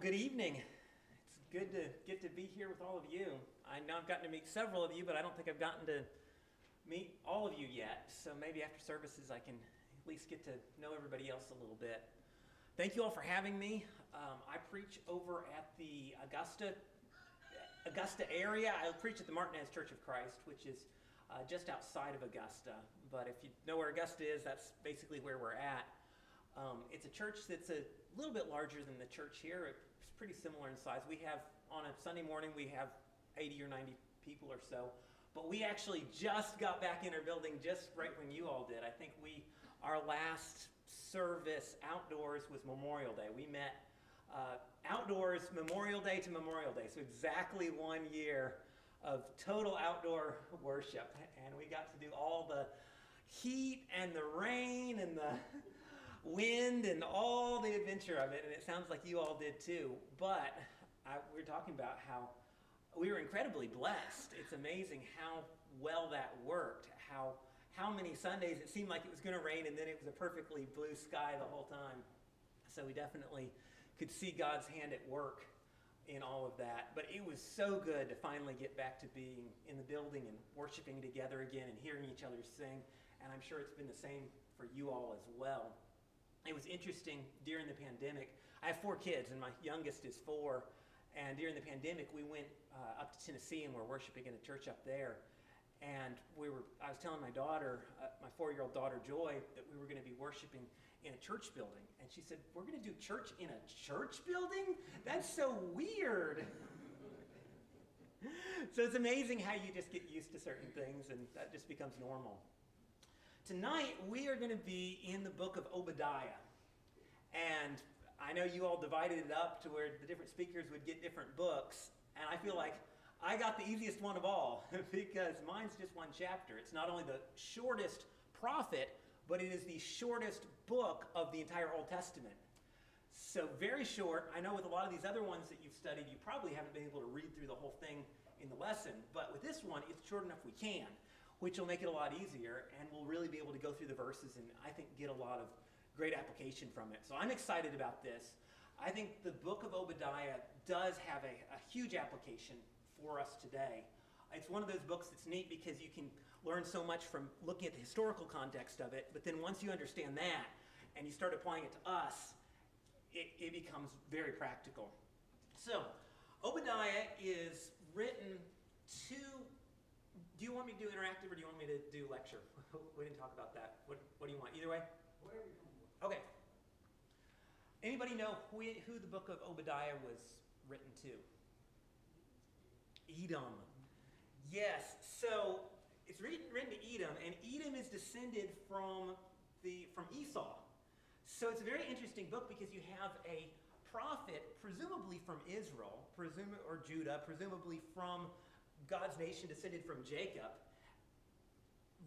Good evening. It's good to get to be here with all of you. I know I've gotten to meet several of you, but I don't think I've gotten to meet all of you yet. So maybe after services I can at least get to know everybody else a little bit. Thank you all for having me. I preach over at the Augusta area. I preach at the Martinez Church of Christ, which is just outside of Augusta. But if you know where Augusta is, that's basically where we're at. It's a church that's a little bit larger than the church here. It's pretty similar in size. We have, on a Sunday morning, we have 80 or 90 people or so. But we actually just got back in our building just right when you all did. I think our last service outdoors was Memorial Day. We met outdoors Memorial Day to Memorial Day. So exactly 1 year of total outdoor worship. And we got to do all the heat and the rain and the wind and all the adventure of it, and it sounds like you all did too. But we were talking about how we were incredibly blessed. It's amazing how well that worked, how many Sundays it seemed like it was going to rain and then it was a perfectly blue sky the whole time. So we definitely could see God's hand at work in all of that. But it was so good to finally get back to being in the building and worshiping together again and hearing each other sing, and I'm sure it's been the same for you all as well. It was interesting during the pandemic. I have 4 kids, and my youngest is 4. And during the pandemic, we went up to Tennessee, and we're worshiping in a church up there. And I was telling my daughter, my 4-year-old daughter Joy, that we were going to be worshiping in a church building. And she said, "We're going to do church in a church building? That's so weird." So it's amazing how you just get used to certain things, and that just becomes normal. Tonight, we are going to be in the book of Obadiah. And I know you all divided it up to where the different speakers would get different books. And I feel like I got the easiest one of all because mine's just 1 chapter. It's not only the shortest prophet, but it is the shortest book of the entire Old Testament. So very short. I know with a lot of these other ones that you've studied, you probably haven't been able to read through the whole thing in the lesson. But with this one, it's short enough we can, which will make it a lot easier, and we'll really be able to go through the verses and I think get a lot of great application from it. So I'm excited about this. I think the book of Obadiah does have a huge application for us today. It's one of those books that's neat because you can learn so much from looking at the historical context of it, but then once you understand that and you start applying it to us, it becomes very practical. So Obadiah is written to... Do you want me to do interactive or do you want me to do lecture? We didn't talk about that. What do you want? Either way? Whatever you want. Okay. Anybody know who the book of Obadiah was written to? Edom. Yes. So it's written to Edom, and Edom is descended from Esau. So it's a very interesting book because you have a prophet, presumably from Israel, or Judah, presumably from God's nation descended from Jacob,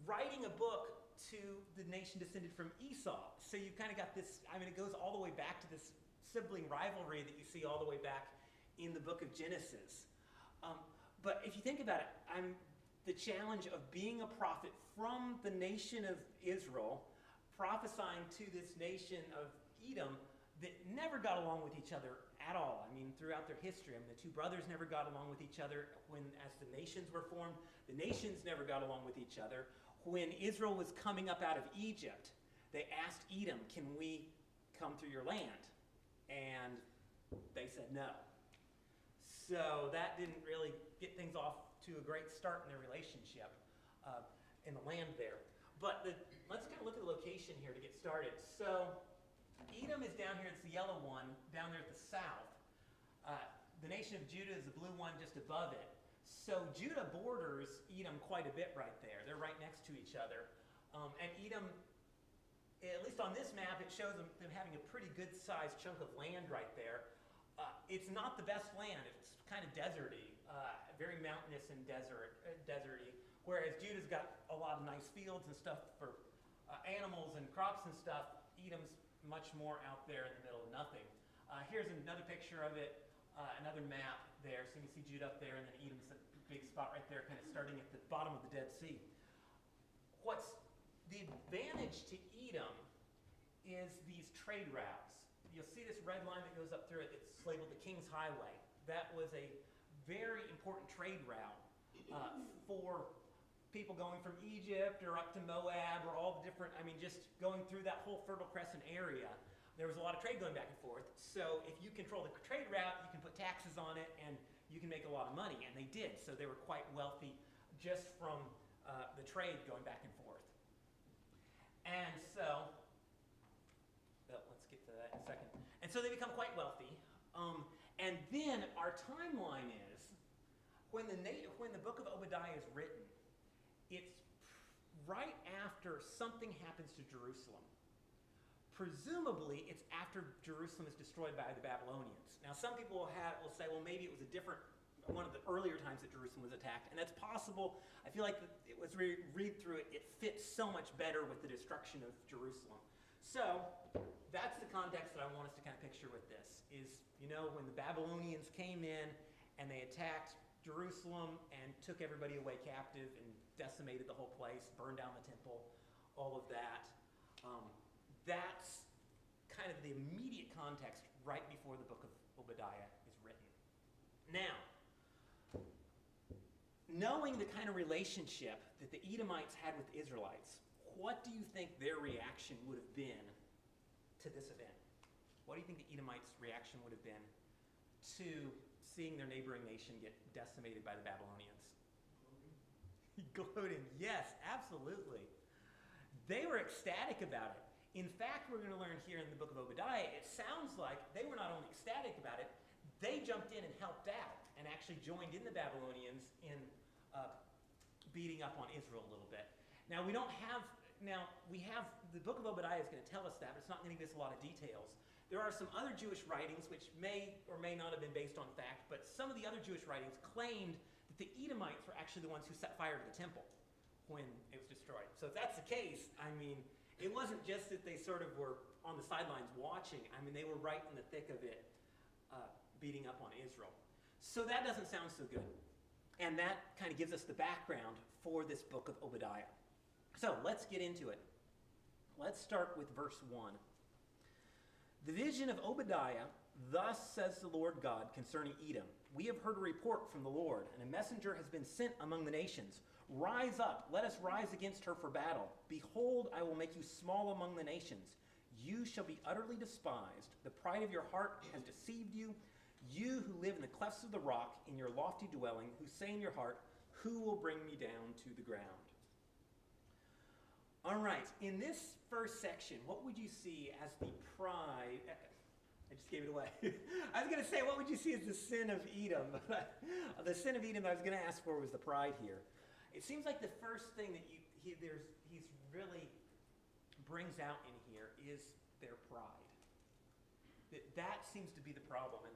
writing a book to the nation descended from Esau. So you've kind of got this, it goes all the way back to this sibling rivalry that you see all the way back in the book of Genesis. But if you think about it, the challenge of being a prophet from the nation of Israel, prophesying to this nation of Edom that never got along with each other at all. Throughout their history, the 2 brothers never got along with each other. As the nations were formed, the nations never got along with each other. When Israel was coming up out of Egypt, they asked Edom, "Can we come through your land?" And they said no. So that didn't really get things off to a great start in their relationship in the land there. But let's kind of look at the location here to get started. So Edom is down here. It's the yellow one down there at the south. The nation of Judah is the blue one just above it. So Judah borders Edom quite a bit right there. They're right next to each other. And Edom, at least on this map, it shows them having a pretty good-sized chunk of land right there. It's not the best land. It's kind of deserty, very mountainous and deserty, whereas Judah's got a lot of nice fields and stuff for animals and crops and stuff. Edom's much more out there in the middle of nothing. Here's another picture of it, another map there. So you can see Judah up there, and then Edom's a big spot right there, kind of starting at the bottom of the Dead Sea. What's the advantage to Edom is these trade routes. you'll see this red line that goes up through it. It's labeled the King's Highway. That was a very important trade route for people going from Egypt or up to Moab or all the different, just going through that whole Fertile Crescent area. There was a lot of trade going back and forth. So if you control the trade route, you can put taxes on it and you can make a lot of money. And they did. So they were quite wealthy just from the trade going back and forth. And so, let's get to that in a second. And so they become quite wealthy. And then our timeline is, when the book of Obadiah is written, it's right after something happens to Jerusalem. Presumably, it's after Jerusalem is destroyed by the Babylonians. Now, some people will say, well, maybe it was one of the earlier times that Jerusalem was attacked, and that's possible. I feel like it was read through it fits so much better with the destruction of Jerusalem. So that's the context that I want us to kind of picture with this, is, when the Babylonians came in and they attacked Jerusalem and took everybody away captive and decimated the whole place, burned down the temple, all of that. That's kind of the immediate context right before the book of Obadiah is written. Now, knowing the kind of relationship that the Edomites had with the Israelites, what do you think their reaction would have been to this event? What do you think the Edomites' reaction would have been to seeing their neighboring nation get decimated by the Babylonians? Gloating. Yes, absolutely. They were ecstatic about it. In fact, we're going to learn here in the book of Obadiah, it sounds like they were not only ecstatic about it, they jumped in and helped out and actually joined in the Babylonians in beating up on Israel a little bit. Now, the book of Obadiah is going to tell us that, but it's not going to give us a lot of details. There are some other Jewish writings which may or may not have been based on fact, but some of the other Jewish writings claimed that the Edomites were actually the ones who set fire to the temple when it was destroyed. So if that's the case, it wasn't just that they sort of were on the sidelines watching. They were right in the thick of it, beating up on Israel. So that doesn't sound so good. And that kind of gives us the background for this book of Obadiah. So let's get into it. Let's start with verse 1. The vision of Obadiah, thus says the Lord God concerning Edom. We have heard a report from the Lord, and a messenger has been sent among the nations. Rise up, let us rise against her for battle. Behold, I will make you small among the nations. You shall be utterly despised. The pride of your heart has deceived you. You who live in the clefts of the rock, in your lofty dwelling, who say in your heart, who will bring me down to the ground? All right, in this first section, what would you see as the pride? I just gave it away. I was going to say, what would you see as the sin of Edom? The sin of Edom I was going to ask for was the pride here. It seems like the first thing that he really brings out in here is their pride. That seems to be the problem. And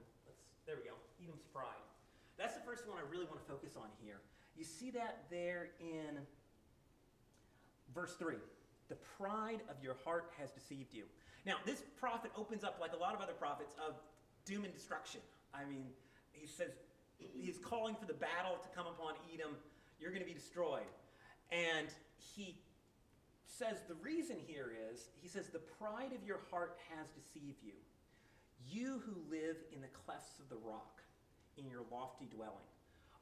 there we go, Edom's pride. That's the first one I really want to focus on here. You see that there in verse 3. The pride of your heart has deceived you. Now, this prophet opens up, like a lot of other prophets, of doom and destruction. He says he's calling for the battle to come upon Edom. You're going to be destroyed. And he says the reason here is, he says, the pride of your heart has deceived you. You who live in the clefts of the rock, in your lofty dwelling.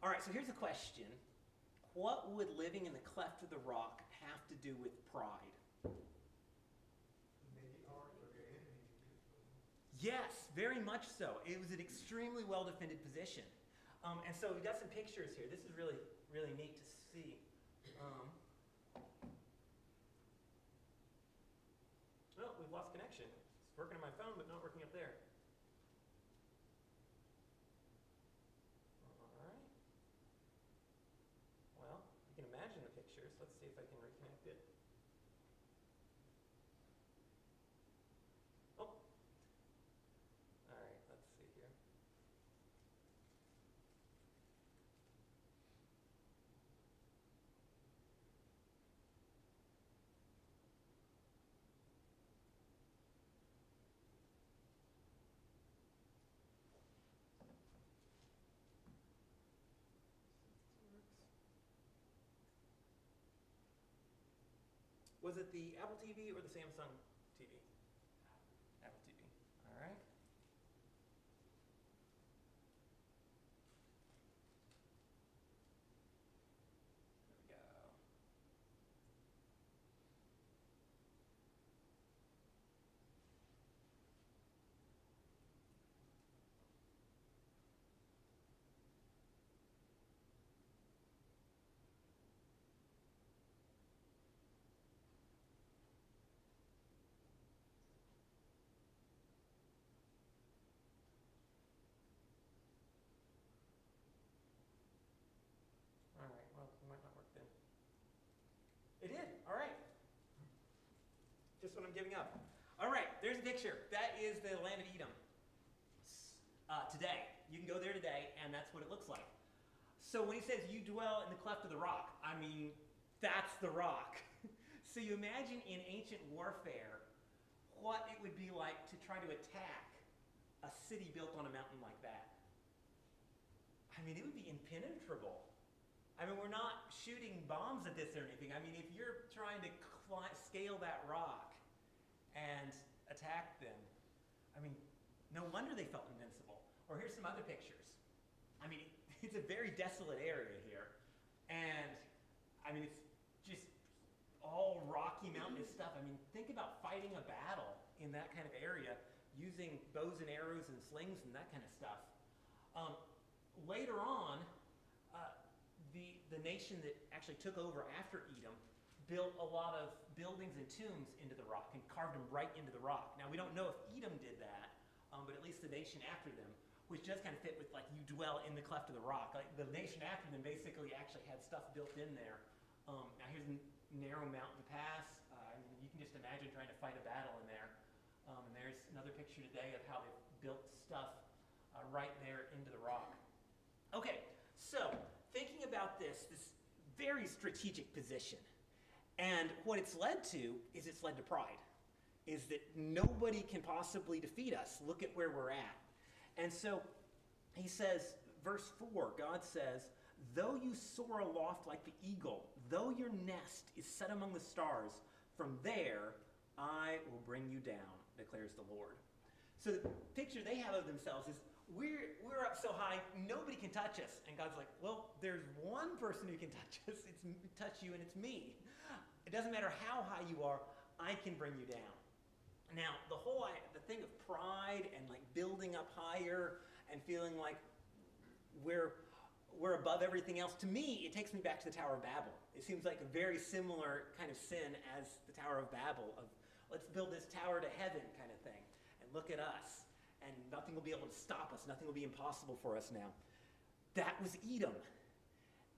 All right, so here's a question. What would living in the cleft of the rock have to do with pride? Yes, very much so. It was an extremely well-defended position. And so we've got some pictures here. This is really, really neat to see. Oh, we've lost connection. It's working on my phone, but not working up there. All right. Well, you can imagine the pictures. Let's see if I can reconnect it. Oh. All right, let's see here. Was it the Apple TV or the Samsung TV? Apple TV. All right. giving up. All right, there's a picture. That is the land of Edom today. You can go there today, and that's what it looks like. So when he says, you dwell in the cleft of the rock, I mean, that's the rock. So you imagine in ancient warfare what it would be like to try to attack a city built on a mountain like that. I mean, it would be impenetrable. I mean, we're not shooting bombs at this or anything. I mean, if you're trying to scale that rock and attack them, I mean, no wonder they felt invincible. Or here's some other pictures. I mean, it's a very desolate area here. And, I mean, it's just all rocky, mountainous stuff. I mean, think about fighting a battle in that kind of area using bows and arrows and slings and that kind of stuff. Later on, the nation that actually took over after Edom built a lot of buildings and tombs into the rock and carved them right into the rock. Now, we don't know if Edom did that, but at least the nation after them, which does kind of fit with, like, you dwell in the cleft of the rock. Like, the nation after them basically actually had stuff built in there. Now, here's a narrow mountain pass. I mean, you can just imagine trying to fight a battle in there. And there's another picture today of how they built stuff right there into the rock. Okay, so thinking about this very strategic position, and what it's led to is it's led to pride, is that nobody can possibly defeat us. Look at where we're at. And so he says, verse 4, God says, though you soar aloft like the eagle, though your nest is set among the stars, from there I will bring you down, declares the Lord. So the picture they have of themselves is, we're up so high, nobody can touch us. And God's like, well, there's one person who can touch us, touch you, and it's me. It doesn't matter how high you are, I can bring you down. Now, the thing of pride and like building up higher and feeling like we're above everything else, to me, it takes me back to the Tower of Babel. It seems like a very similar kind of sin as the Tower of Babel, of let's build this tower to heaven kind of thing, and look at us. And nothing will be able to stop us. Nothing will be impossible for us now. That was Edom.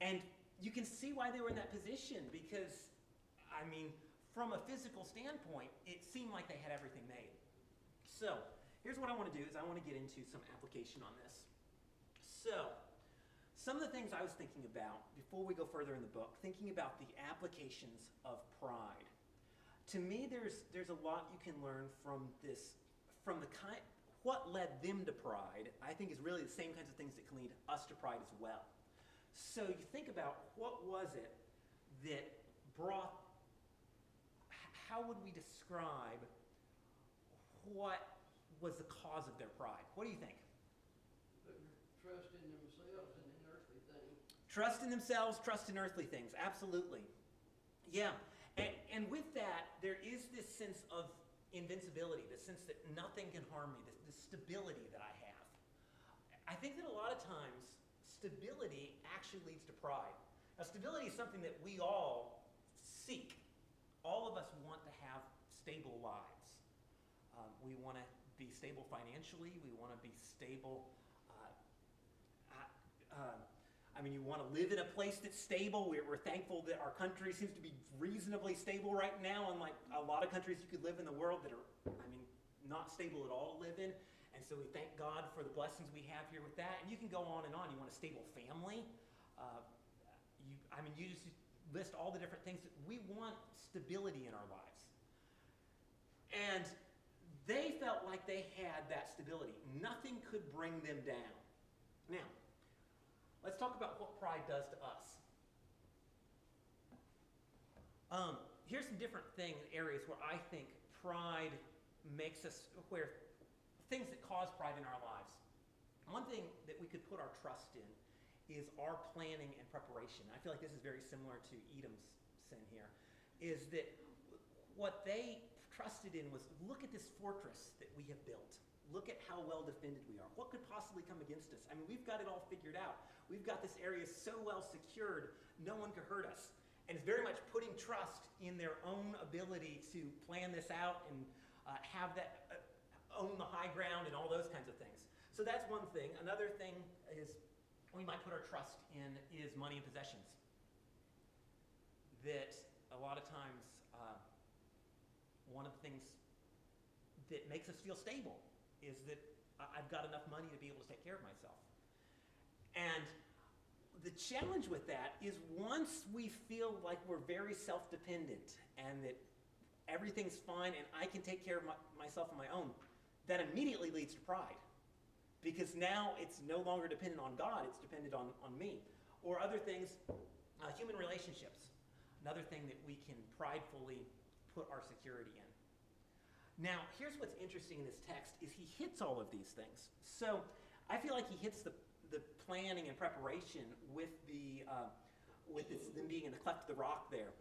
And you can see why they were in that position because, I mean, from a physical standpoint, it seemed like they had everything made. So, here's what I want to do is I want to get into some application on this. So, some of the things I was thinking about before we go further in the book, thinking about the applications of pride. To me, there's a lot you can learn from this, from the kind. What led them to pride, I think, is really the same kinds of things that can lead us to pride as well. So you think about what was it that brought, how would we describe what was the cause of their pride? What do you think? Trust in themselves and in earthly things. Trust in themselves, trust in earthly things, absolutely. Yeah, and with that, there is this sense of invincibility, the sense that nothing can harm me, the stability that I have. I think that a lot of times, stability actually leads to pride. Now, stability is something that we all seek. All of us want to have stable lives. We want to be stable financially. We want to be stable. You want to live in a place that's stable. We're thankful that our country seems to be reasonably stable right now, unlike a lot of countries you could live in the world that are, not stable at all to live in. And so we thank God for the blessings we have here with that. And you can go on and on. You want a stable family. You just list all the different things that we want stability in our lives. And they felt like they had that stability. Nothing could bring them down. Now, let's talk about what pride does to us. Here's some different areas where I think pride makes us, where things that cause pride in our lives. One thing that we could put our trust in is our planning and preparation. I feel like this is very similar to Edom's sin here, is that what they trusted in was, look at this fortress that we have built. Look at how well defended we are. What could possibly come against us? We've got it all figured out. We've got this area so well secured, no one could hurt us. And it's very much putting trust in their own ability to plan this out and have that, own the high ground and all those kinds of things. So that's one thing. Another thing is we might put our trust in is money and possessions. That a lot of times one of the things that makes us feel stable is that I've got enough money to be able to take care of myself. And the challenge with that is once we feel like we're very self-dependent and that everything's fine and I can take care of myself on my own, that immediately leads to pride. Because now it's no longer dependent on God, it's dependent on me. Or other things, human relationships. Another thing that we can pridefully put our security in. Now, here's what's interesting in this text is he hits all of these things. So I feel like he hits the planning and preparation with them being in the cleft of the rock there.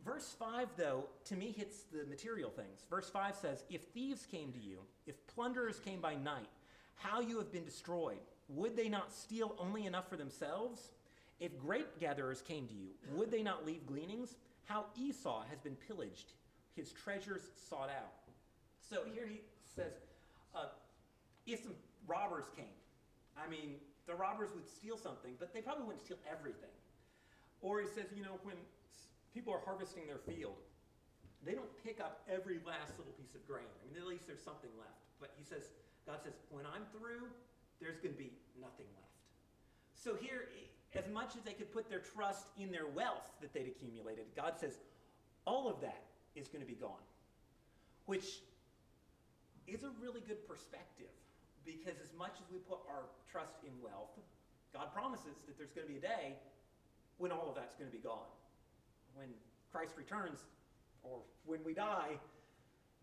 Verse 5, though, to me hits the material things. Verse 5 says, if thieves came to you, if plunderers came by night, how you have been destroyed. Would they not steal only enough for themselves? If grape gatherers came to you, would they not leave gleanings? How Esau has been pillaged, his treasures sought out. So here he says, if some robbers came, I mean, the robbers would steal something, but they probably wouldn't steal everything. Or he says, when people are harvesting their field, they don't pick up every last little piece of grain. I mean, at least there's something left. But he says, God says, when I'm through, there's going to be nothing left. So here, as much as they could put their trust in their wealth that they'd accumulated, God says, all of that is going to be gone. Which is a really good perspective, because as much as we put our trust in wealth, God promises that there's going to be a day when all of that's going to be gone. When Christ returns, or when we die,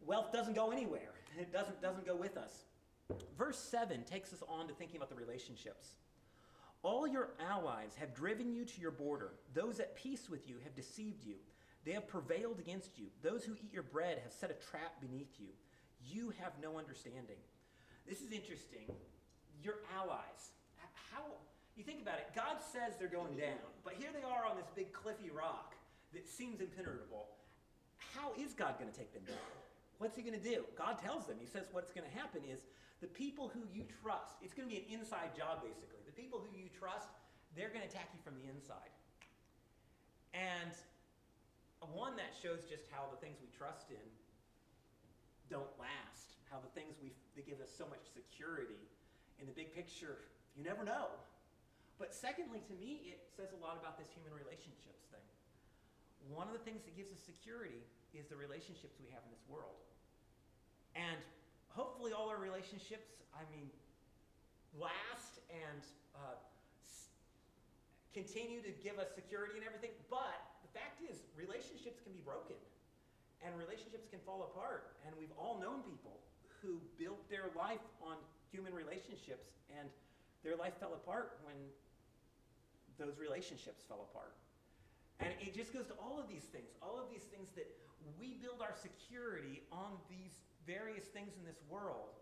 wealth doesn't go anywhere. It doesn't go with us. Verse 7 takes us on to thinking about the relationships. All your allies have driven you to your border. Those at peace with you have deceived you. They have prevailed against you. Those who eat your bread have set a trap beneath you. You have no understanding. This is interesting. Your allies. How you think about it, God says they're going down, but here they are on this big cliffy rock that seems impenetrable. How is God going to take them down? What's he going to do? God tells them. He says what's going to happen is the people who you trust, it's going to be an inside job basically. The people who you trust, they're going to attack you from the inside. And one that shows just how the things we trust in don't last, how the things that give us so much security in the big picture, you never know. But secondly, to me, it says a lot about this human relationships thing. One of the things that gives us security is the relationships we have in this world. And hopefully all our relationships, last and continue to give us security and everything, but the fact is, relationships can be broken. And relationships can fall apart. And we've all known people who built their life on human relationships, and their life fell apart when those relationships fell apart. And it just goes to all of these things that we build our security on these various things in this world,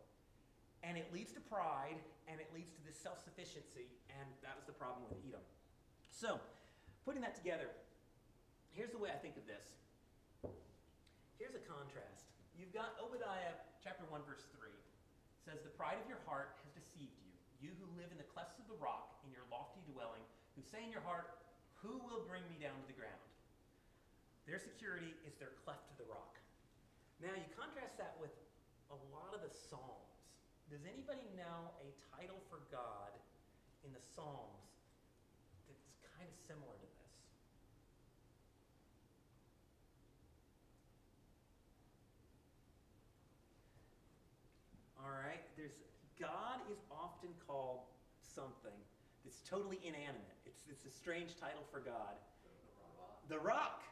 and it leads to pride, and it leads to this self-sufficiency, and that was the problem with Edom. So, putting that together, here's the way I think of this. Here's a contrast. You've got Obadiah chapter 1, verse 3. It says, the pride of your heart has deceived you, you who live in the clefts of the rock in your lofty dwelling, who say in your heart, who will bring me down to the ground? Their security is their cleft to the rock. Now, you contrast that with a lot of the Psalms. Does anybody know a title for God in the Psalms that's kind of similar to this? All right, God is often called something that's totally inanimate. It's a strange title for God. The rock.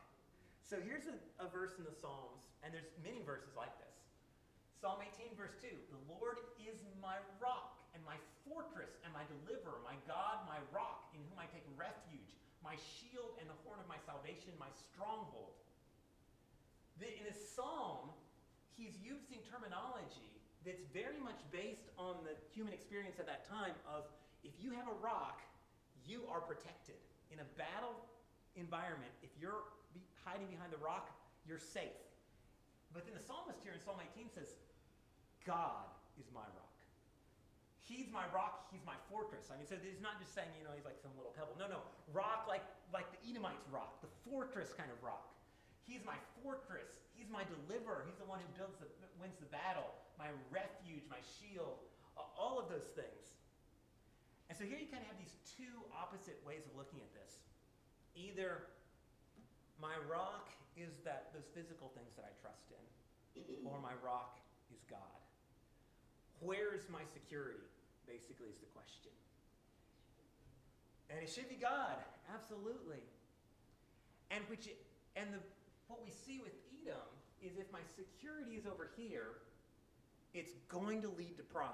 So here's a verse in the Psalms, and there's many verses like this. Psalm 18, verse 2, the Lord is my rock and my fortress and my deliverer, my God, my rock, in whom I take refuge, my shield and the horn of my salvation, my stronghold. In this psalm, he's using terminology that's very much based on the human experience at that time of, if you have a rock, you are protected. In a battle environment, if you're hiding behind the rock, you're safe. But then the psalmist here in Psalm 18 says, God is my rock. He's my rock, he's my fortress. So he's not just saying, he's like some little pebble. No, rock like the Edomites' rock, the fortress kind of rock. He's my fortress. He's my deliverer. He's the one who wins the battle, my refuge, my shield, all of those things. And so here you kind of have these two opposite ways of looking at this. Either my rock is those physical things that I trust in, or my rock is God. Where's my security, basically, is the question. And it should be God, absolutely. What we see with Edom is if my security is over here, it's going to lead to pride.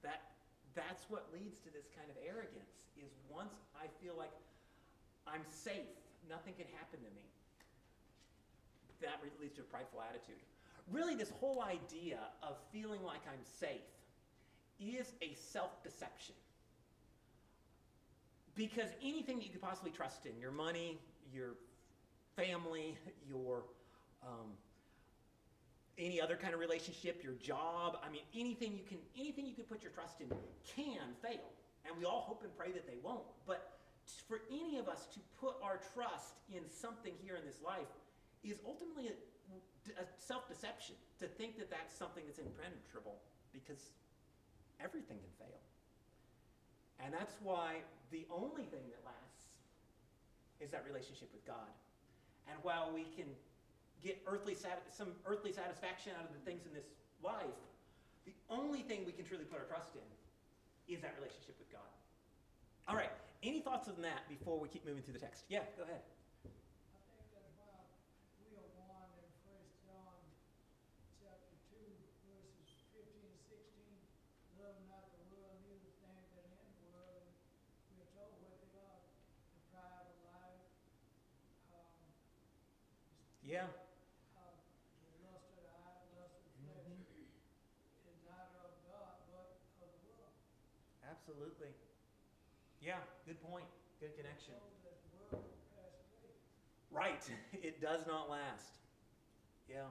That's what leads to this kind of arrogance, is once I feel like I'm safe, nothing can happen to me, that leads to a prideful attitude. Really, this whole idea of feeling like I'm safe is a self-deception. Because anything that you could possibly trust in, your money, your family, your any other kind of relationship, your job, anything you can put your trust in can fail. And we all hope and pray that they won't. But for any of us to put our trust in something here in this life is ultimately a self-deception, to think that that's something that's impenetrable, because everything can fail. And that's why the only thing that lasts is that relationship with God. And while we can get some earthly satisfaction out of the things in this life, the only thing we can truly put our trust in is that relationship with God. All right, any thoughts on that before we keep moving through the text? Yeah, go ahead. I think that's why we are one in 1 John chapter 2, verses 15 and 16. Love not the world, neither the things that are in the world. We are told what they are: the pride of life, Yeah. the lust of the eye, the lust of the flesh, is not of God, but of the world. Absolutely. Yeah, good point. Good connection. So that the world will pass away. Right. It does not last. Yeah.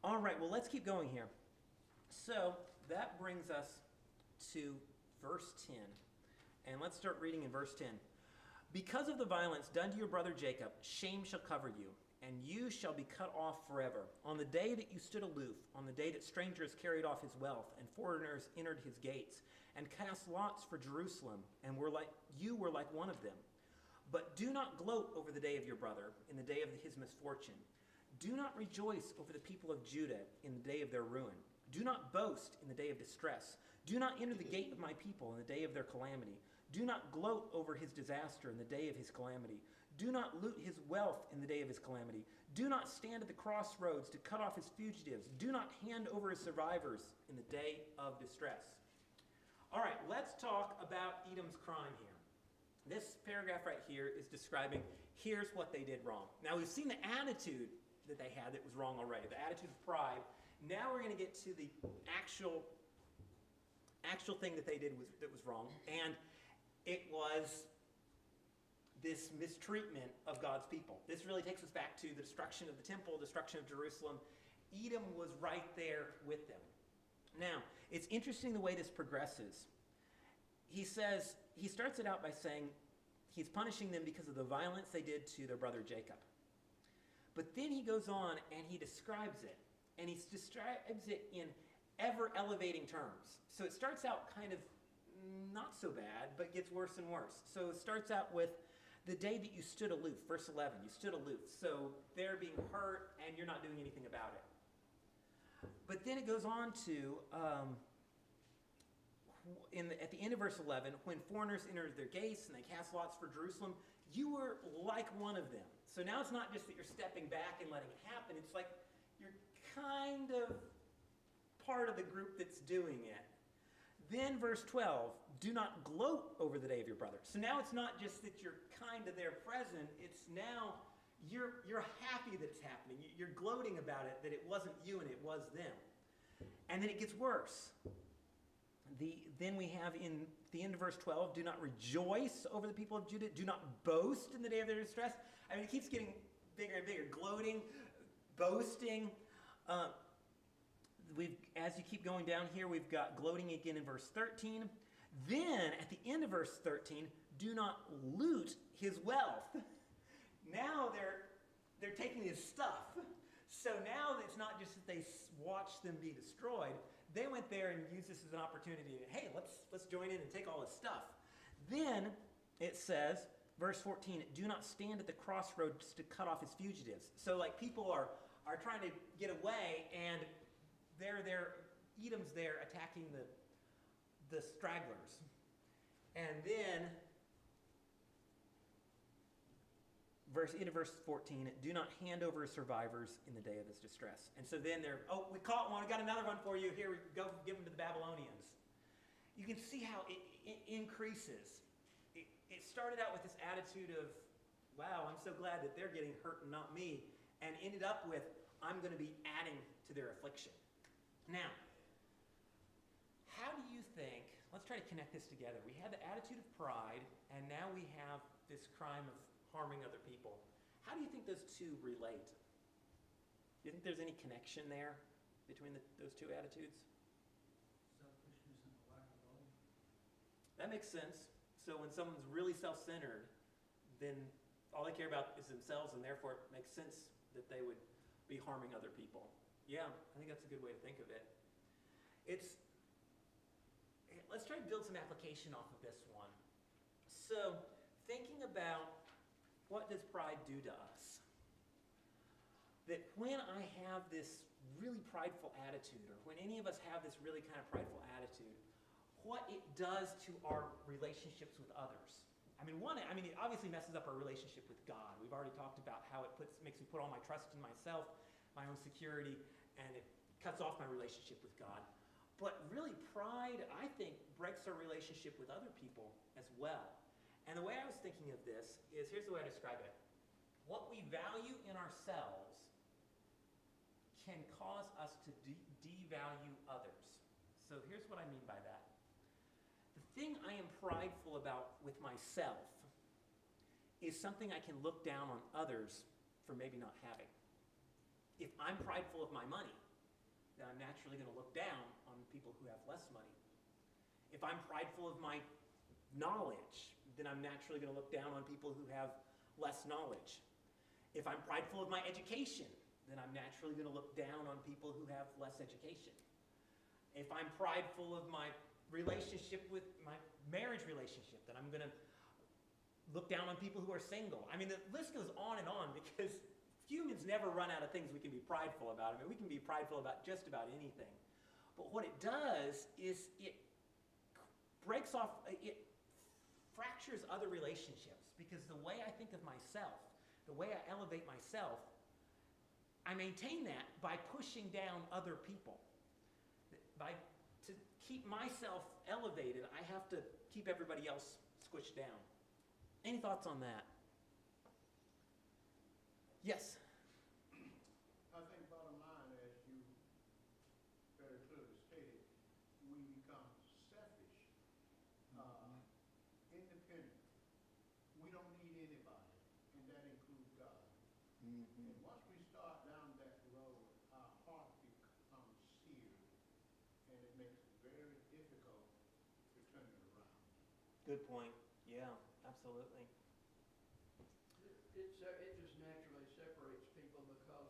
All right, well, let's keep going here. So that brings us to verse 10. And let's start reading in verse 10. Because of the violence done to your brother Jacob, shame shall cover you, and you shall be cut off forever. On the day that you stood aloof, on the day that strangers carried off his wealth, and foreigners entered his gates, and cast lots for Jerusalem, and you were like one of them. But do not gloat over the day of your brother, in the day of his misfortune. Do not rejoice over the people of Judah in the day of their ruin. Do not boast in the day of distress. Do not enter the gate of my people in the day of their calamity. Do not gloat over his disaster in the day of his calamity. Do not loot his wealth in the day of his calamity. Do not stand at the crossroads to cut off his fugitives. Do not hand over his survivors in the day of distress. All right, let's talk about Edom's crime here. This paragraph right here is describing, here's what they did wrong. Now, we've seen the attitude that they had that was wrong already, the attitude of pride. Now we're going to get to the actual thing that they did that was wrong. And it was this mistreatment of God's people. This really takes us back to the destruction of the temple, destruction of Jerusalem. Edom was right there with them. Now, it's interesting the way this progresses. He starts it out by saying he's punishing them because of the violence they did to their brother Jacob. But then he goes on and he describes it. And he describes it in ever-elevating terms. So it starts out kind of not so bad, but gets worse and worse. So it starts out with the day that you stood aloof, verse 11. You stood aloof. So they're being hurt, and you're not doing anything about it. But then it goes on to, at the end of verse 11, when foreigners entered their gates and they cast lots for Jerusalem, you were like one of them. So now it's not just that you're stepping back and letting it happen. It's like you're kind of part of the group that's doing it. Then verse 12, do not gloat over the day of your brother. So now it's not just that you're kind of there present, it's now you're happy that it's happening. You're gloating about it, that it wasn't you and it was them. And then it gets worse. Then we have in the end of verse 12, do not rejoice over the people of Judah. Do not boast in the day of their distress. I mean, it keeps getting bigger and bigger. Gloating, boasting. As you keep going down here, we've got gloating again in verse 13. Then, at the end of verse 13, do not loot his wealth. Now they're taking his stuff. So now it's not just that they watched them be destroyed. They went there and used this as an opportunity to, hey, let's join in and take all his stuff. Then it says, verse 14, do not stand at the crossroads to cut off his fugitives. So like people are trying to get away, and they're there, Edom's there attacking the stragglers. And then verse 14, do not hand over survivors in the day of his distress. And so then they're, oh, we caught one, we got another one for you, here we go, give them to the Babylonians. You can see how it increases. It started out with this attitude of, wow, I'm so glad that they're getting hurt and not me, and ended up with, I'm going to be adding to their affliction. Now, how do you think, let's try to connect this together. We had the attitude of pride, and now we have this crime of harming other people. How do you think those two relate? Do you think there's any connection there between those two attitudes? Selfishness and the lack of love. That makes sense. So when someone's really self-centered, then all they care about is themselves, and therefore it makes sense that they would be harming other people. Yeah, I think that's a good way to think of it. Let's try to build some application off of this one. So thinking about, what does pride do to us? That when I have this really prideful attitude, or when any of us have this really kind of prideful attitude, what it does to our relationships with others. It obviously messes up our relationship with God. We've already talked about how it makes me put all my trust in myself, my own security, and it cuts off my relationship with God. But really, pride, I think, breaks our relationship with other people as well. And the way I was thinking of this is, here's the way I describe it. What we value in ourselves can cause us to devalue others. So here's what I mean by that. The thing I am prideful about with myself is something I can look down on others for maybe not having. If I'm prideful of my money, then I'm naturally going to look down on people who have less money. If I'm prideful of my knowledge, then I'm naturally going to look down on people who have less knowledge. If I'm prideful of my education, then I'm naturally going to look down on people who have less education. If I'm prideful of my relationship with my marriage relationship, then I'm going to look down on people who are single. The list goes on, because humans never run out of things we can be prideful about. We can be prideful about just about anything. But what it does is it breaks off, it fractures other relationships, because the way I think of myself, the way I elevate myself, I maintain that by pushing down other people. To keep myself elevated, I have to keep everybody else squished down. Any thoughts on that? Yes? I think bottom line, as you very clearly stated, we become selfish, independent. We don't need anybody, and that includes God. Mm-hmm. And once we start down that road, our heart becomes seared, and it makes it very difficult to turn it around. Good point. Yeah, absolutely. It just naturally separates people, because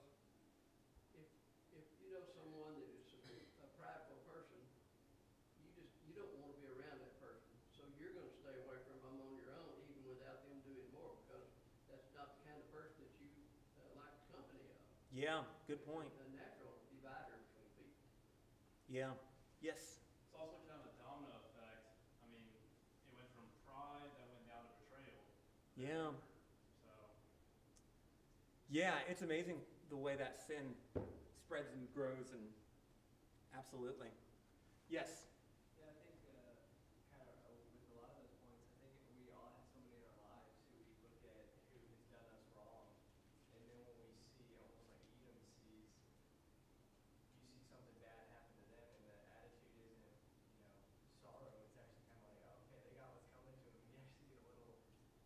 if you know someone that is a prideful person, you don't want to be around that person. So you're going to stay away from them on your own, even without them doing more, because that's not the kind of person that you like the company of. Yeah, good point. It's a natural divider between people. Yeah. Yes? It's also kind of a domino effect. It went from pride, that went down to betrayal. Yeah. So. Yeah, it's amazing the way that sin spreads and grows, and absolutely. Yes? Yeah, I think kind of with a lot of those points, I think we all have somebody in our lives who we look at who has done us wrong, and then when we see, almost like Edom sees, you see something bad happen to them, and the attitude isn't, sorrow. It's actually kind of like, oh, okay, they got what's coming to them. You actually get a little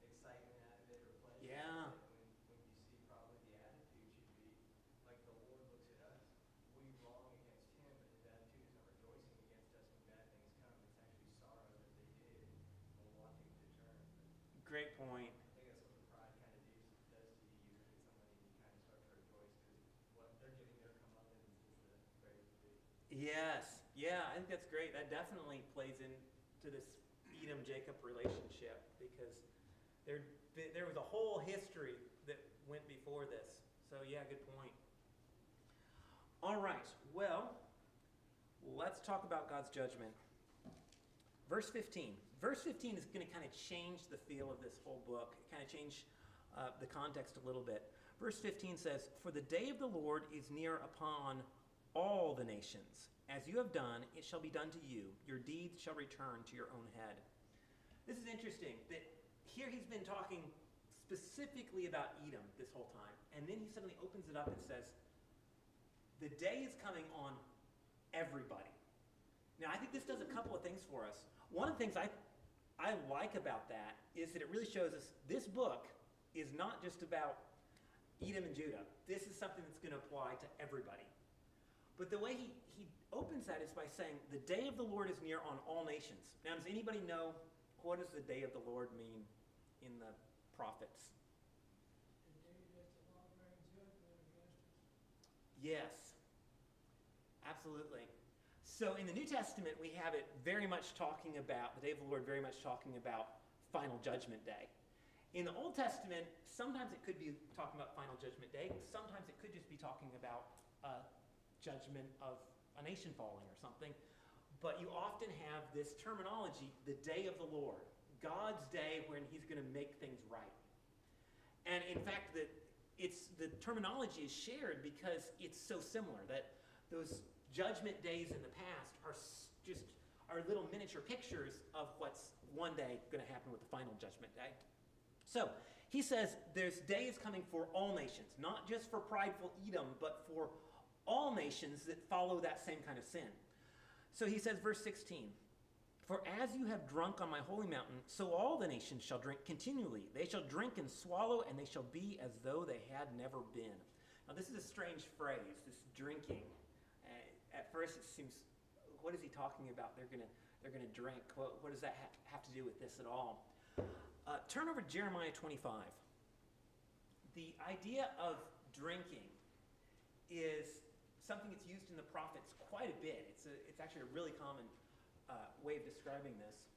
excitement out of it, or pleasure Yeah. out of it. When you see probably the attitude should be like the Lord looks at us. We wrong against him, but his attitude is not rejoicing against us when bad things come. It's actually sorrow that they did and wanting to turn. But Great point. I think that's what the pride kind of does to you. You look at somebody and you kind of Yes. Yeah, I think that's great. That definitely plays into this Edom-Jacob relationship because there was a whole history that went before this. So yeah, good point. All right, well, let's talk about God's judgment. Verse 15. Verse 15 is going to kind of change the feel of this whole book, kind of change the context a little bit. Verse 15 says, "For the day of the Lord is near upon all the nations. As you have done, it shall be done to you. Your deeds shall return to your own head." This is interesting that here he's been talking specifically about Edom this whole time, and then he suddenly opens it up and says, the day is coming on everybody. Now, I think this does a couple of things for us. One of the things I like about that is that it really shows us this book is not just about Edom and Judah. This is something that's going to apply to everybody. But the way he opens that is by saying, the day of the Lord is near on all nations. Now, does anybody know, what does the day of the Lord mean in the prophets? The day that the Lord brings judgment against us. Yes, absolutely. So in the New Testament, we have it very much talking about, the day of the Lord very much talking about final judgment day. In the Old Testament, sometimes it could be talking about final judgment day. Sometimes it could just be talking about judgment of a nation falling or something. But you often have this terminology, the day of the Lord, God's day when he's going to make things right. And in fact, the terminology is shared because it's so similar that those judgment days in the past are little miniature pictures of what's one day going to happen with the final judgment day. So he says there's days coming for all nations, not just for prideful Edom, but for all nations that follow that same kind of sin. So he says, verse 16, "For as you have drunk on my holy mountain, so all the nations shall drink continually. They shall drink and swallow, and they shall be as though they had never been." Now this is a strange phrase, this drinking. At first it seems, what is he talking about? They're gonna drink. What does that have to do with this at all? Turn over to Jeremiah 25. The idea of drinking is something that's used in the prophets quite a bit. It's actually a really common way of describing this.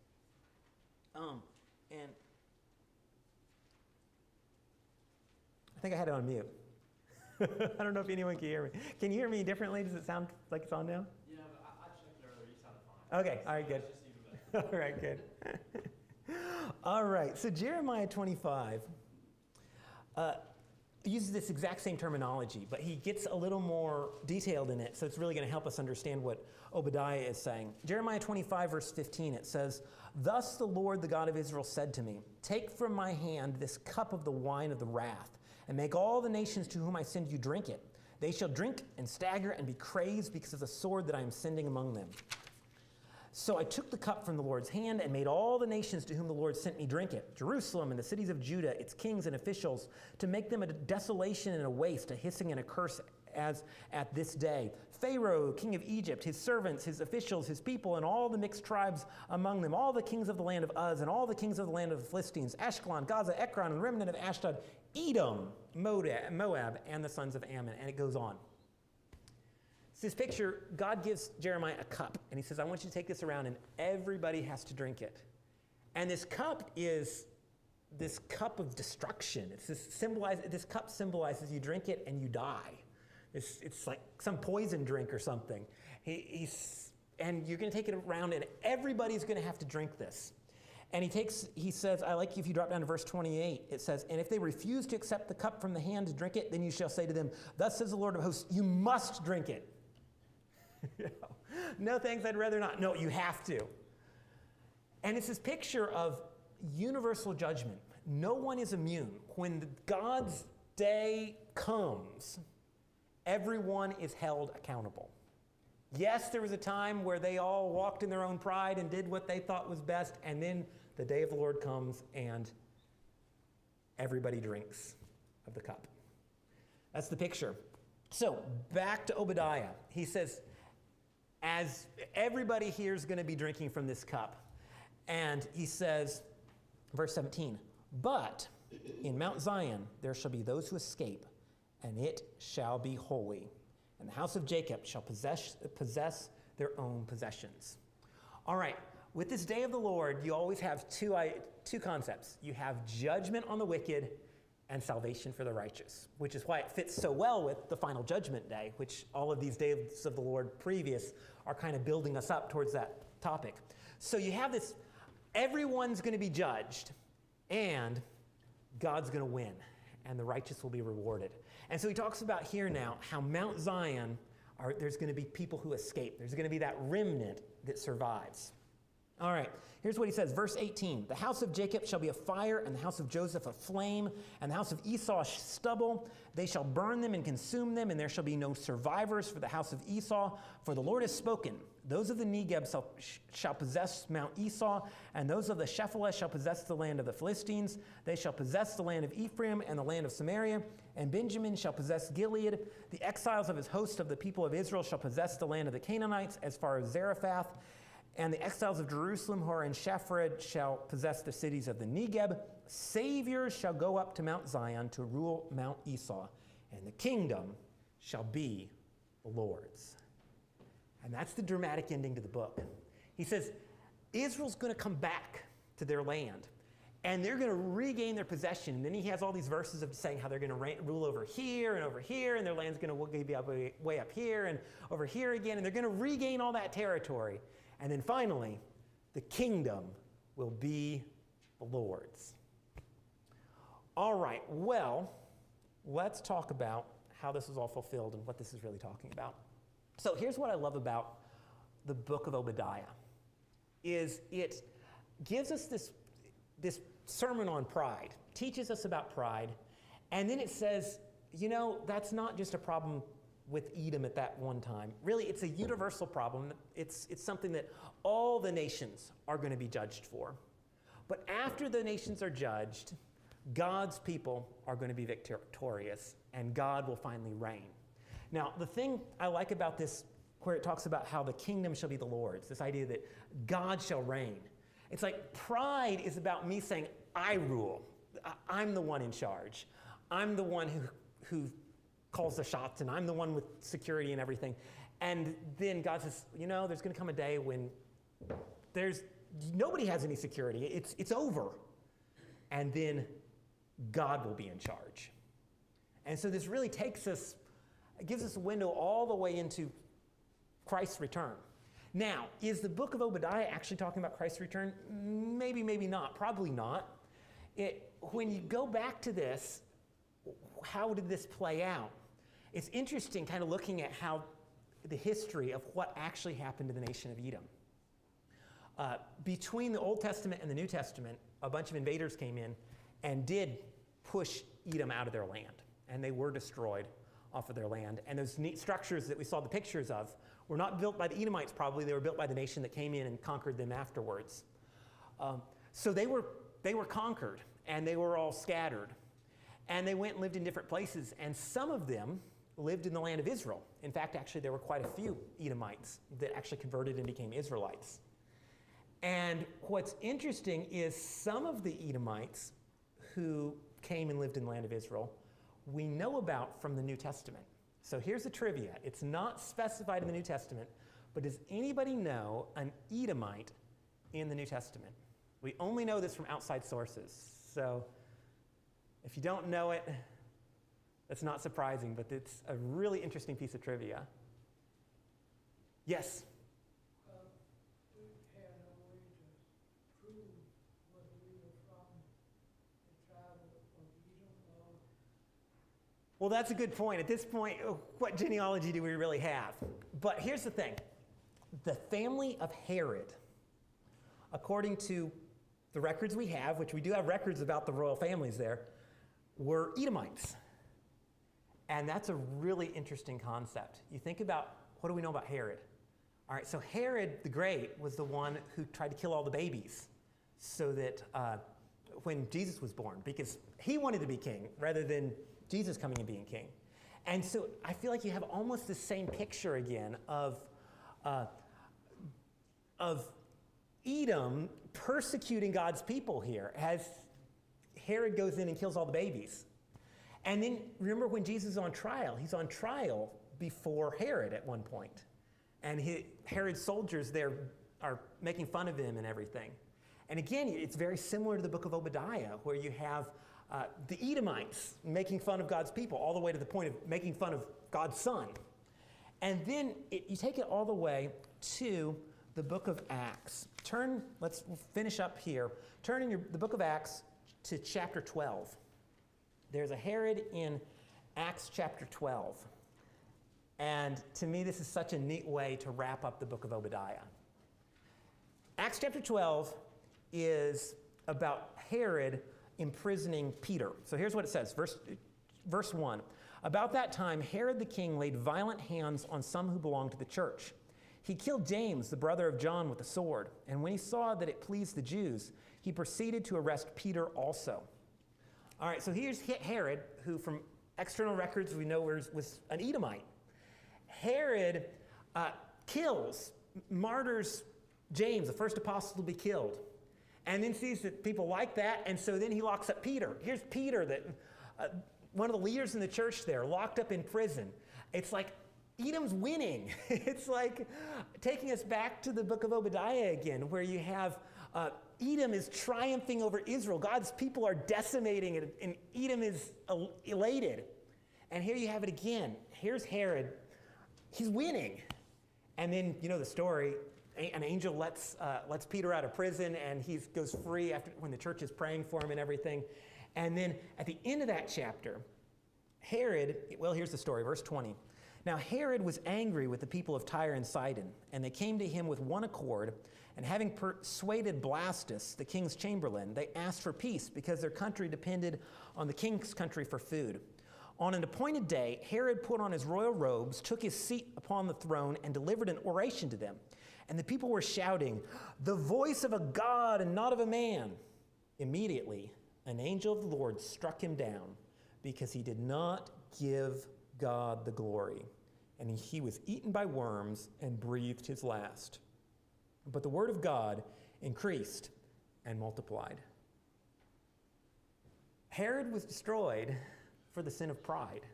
And I think I had it on mute. I don't know if anyone can hear me. Can you hear me differently? Does it sound like it's on now? Yeah, but I checked earlier. You sounded fine. Okay, all right, good. It's just even better. All right, good. All right, so Jeremiah 25 uses this exact same terminology, but he gets a little more detailed in it, so it's really going to help us understand what Obadiah is saying. Jeremiah 25, verse 15, it says, "Thus the Lord, the God of Israel, said to me, take from my hand this cup of the wine of the wrath, and make all the nations to whom I send you drink it. They shall drink and stagger and be crazed because of the sword that I am sending among them. So I took the cup from the Lord's hand and made all the nations to whom the Lord sent me drink it, Jerusalem and the cities of Judah, its kings and officials, to make them a desolation and a waste, a hissing and a curse as at this day. Pharaoh, king of Egypt, his servants, his officials, his people, and all the mixed tribes among them, all the kings of the land of Uz, and all the kings of the land of the Philistines, Ashkelon, Gaza, Ekron, and the remnant of Ashdod, Edom, Moab, and the sons of Ammon." And it goes on. It's this picture, God gives Jeremiah a cup, and he says, I want you to take this around, and everybody has to drink it. And this cup is this cup of destruction. This cup symbolizes you drink it and you die. It's like some poison drink or something. And you're going to take it around, and everybody's going to have to drink this. And he says, I like if you drop down to verse 28, it says, "And if they refuse to accept the cup from the hand to drink it, then you shall say to them, thus says the Lord of hosts, you must drink it." No thanks, I'd rather not. No, you have to. And it's this picture of universal judgment. No one is immune. When God's day comes, everyone is held accountable. Yes, there was a time where they all walked in their own pride and did what they thought was best, and then the day of the Lord comes and everybody drinks of the cup. That's the picture. So, back to Obadiah. He says, as everybody here is going to be drinking from this cup, and he says, verse 17, "But in Mount Zion there shall be those who escape, and it shall be holy. And the house of Jacob shall possess their own possessions. All right, with this day of the Lord, you always have two concepts. You have judgment on the wicked and salvation for the righteous, which is why it fits so well with the final judgment day, which all of these days of the Lord previous are kind of building us up towards that topic. So you have this, everyone's going to be judged, and God's going to win, and the righteous will be rewarded. And so he talks about here now how Mount Zion, there's going to be people who escape. There's going to be that remnant that survives. All right, here's what he says, verse 18. The house of Jacob shall be a fire, and the house of Joseph a flame, and the house of Esau stubble. They shall burn them and consume them, and there shall be no survivors for the house of Esau. For the Lord has spoken. Those of the Negeb shall possess Mount Esau, and those of the Shephelah shall possess the land of the Philistines. They shall possess the land of Ephraim and the land of Samaria, and Benjamin shall possess Gilead. The exiles of his host of the people of Israel shall possess the land of the Canaanites as far as Zarephath. And the exiles of Jerusalem who are in Shepherad shall possess the cities of the Negeb. Saviors shall go up to Mount Zion to rule Mount Esau, and the kingdom shall be the Lord's. And that's the dramatic ending to the book. He says, Israel's going to come back to their land, and they're going to regain their possession. And then he has all these verses of saying how they're going to rule over here, and their land's going to be way up here and over here again, and they're going to regain all that territory. And then finally, the kingdom will be the Lord's. All right, well, let's talk about how this is all fulfilled and what this is really talking about. So here's what I love about the book of Obadiah, is it gives us this sermon on pride, teaches us about pride, and then it says, that's not just a problem with Edom at that one time. Really, it's a universal problem. It's something that all the nations are going to be judged for. But after the nations are judged, God's people are going to be victorious, and God will finally reign. Now, the thing I like about this, where it talks about how the kingdom shall be the Lord's, this idea that God shall reign. It's like pride is about me saying, I rule. I'm the one in charge. I'm the one who calls the shots, and I'm the one with security and everything. And then God says, there's going to come a day when nobody has any security. It's over. And then God will be in charge. And so this really gives us a window all the way into Christ's return. Now, is the book of Obadiah actually talking about Christ's return? Maybe, maybe not. Probably not. When you go back to this, how did this play out? It's interesting kind of looking at how the history of what actually happened to the nation of Edom. Between the Old Testament and the New Testament, a bunch of invaders came in and did push Edom out of their land, and they were destroyed off of their land. And those neat structures that we saw the pictures of were not built by the Edomites, probably. They were built by the nation that came in and conquered them afterwards. So they were conquered, and they were all scattered. And they went and lived in different places, and some of them lived in the land of Israel. In fact, actually, there were quite a few Edomites that actually converted and became Israelites. And what's interesting is some of the Edomites who came and lived in the land of Israel, we know about from the New Testament. So here's the trivia. It's not specified in the New Testament, but does anybody know an Edomite in the New Testament? We only know this from outside sources. So if you don't know it, that's not surprising, but it's a really interesting piece of trivia. Yes? We have no way to prove whether we were from the tribe of Edom or... Well, that's a good point. At this point, what genealogy do we really have? But here's the thing. The family of Herod, according to the records we have, which we do have records about the royal families there, were Edomites. And that's a really interesting concept. You think about, what do we know about Herod? All right, so Herod the Great was the one who tried to kill all the babies so that when Jesus was born, because he wanted to be king rather than Jesus coming and being king. And so I feel like you have almost the same picture again of Edom persecuting God's people here as Herod goes in and kills all the babies. And then remember when Jesus is on trial, he's on trial before Herod at one point. And Herod's soldiers there are making fun of him and everything. And again, it's very similar to the book of Obadiah, where you have the Edomites making fun of God's people, all the way to the point of making fun of God's son. And then you take it all the way to the book of Acts. Let's finish up here. Turn in the book of Acts to chapter 12. There's a Herod in Acts chapter 12. And to me, this is such a neat way to wrap up the book of Obadiah. Acts chapter 12 is about Herod imprisoning Peter. So here's what it says, verse 1. About that time, Herod the king laid violent hands on some who belonged to the church. He killed James, the brother of John, with a sword. And when he saw that it pleased the Jews, he proceeded to arrest Peter also. All right, so here's Herod, who from external records we know was an Edomite. Herod martyrs James, the first apostle to be killed, and then sees that people like that, and so then he locks up Peter. Here's Peter, one of the leaders in the church there, locked up in prison. It's like Edom's winning. It's like taking us back to the book of Obadiah again, where you have Edom is triumphing over Israel. God's people are decimating it, and Edom is elated. And here you have it again. Here's Herod. He's winning. And then, you know the story. An angel lets Peter out of prison, and he goes free when the church is praying for him and everything. And then at the end of that chapter, Herod, well, here's the story, verse 20. Now Herod was angry with the people of Tyre and Sidon, and they came to him with one accord, and having persuaded Blastus, the king's chamberlain, they asked for peace because their country depended on the king's country for food. On an appointed day, Herod put on his royal robes, took his seat upon the throne, and delivered an oration to them. And the people were shouting, "The voice of a God and not of a man." Immediately, an angel of the Lord struck him down because he did not give God the glory. And he was eaten by worms and breathed his last. But the word of God increased and multiplied. Herod was destroyed for the sin of pride.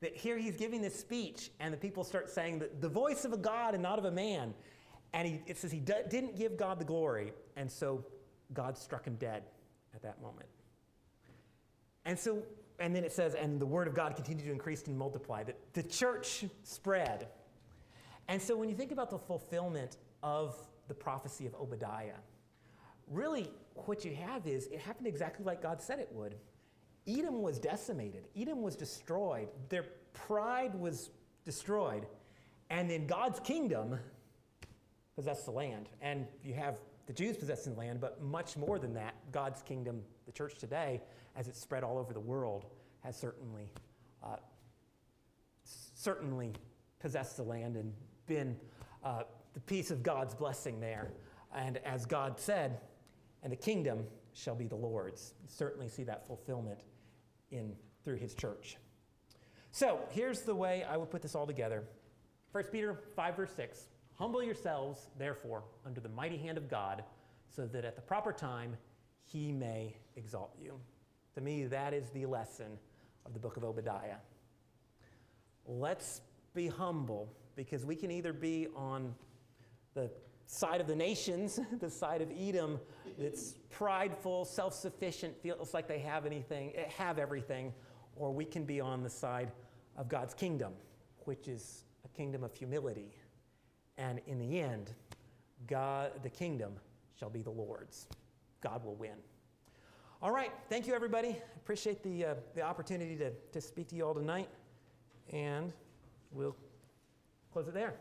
That here he's giving this speech, and the people start saying that the voice of a God and not of a man. And it says he didn't give God the glory, and so God struck him dead at that moment. And then it says, and the word of God continued to increase and multiply, that the church spread. And so when you think about the fulfillment of the prophecy of Obadiah, really what you have is it happened exactly like God said it would. Edom was decimated. Edom was destroyed. Their pride was destroyed. And then God's kingdom possessed the land. And you have the Jews possessing the land, but much more than that, God's kingdom, the church today, as it's spread all over the world, has certainly possessed the land and been the piece of God's blessing there. And as God said, and the kingdom shall be the Lord's. You certainly see that fulfillment through his church. So here's the way I would put this all together. 1 Peter 5, verse 6, humble yourselves, therefore, under the mighty hand of God, so that at the proper time he may exalt you. To me, that is the lesson of the book of Obadiah. Let's be humble, because we can either be on the side of the nations, the side of Edom, that's prideful, self-sufficient, feels like they have everything, or we can be on the side of God's kingdom, which is a kingdom of humility. And in the end, the kingdom shall be the Lord's. God will win. All right, thank you, everybody. Appreciate the opportunity to speak to you all tonight, and we'll close it there.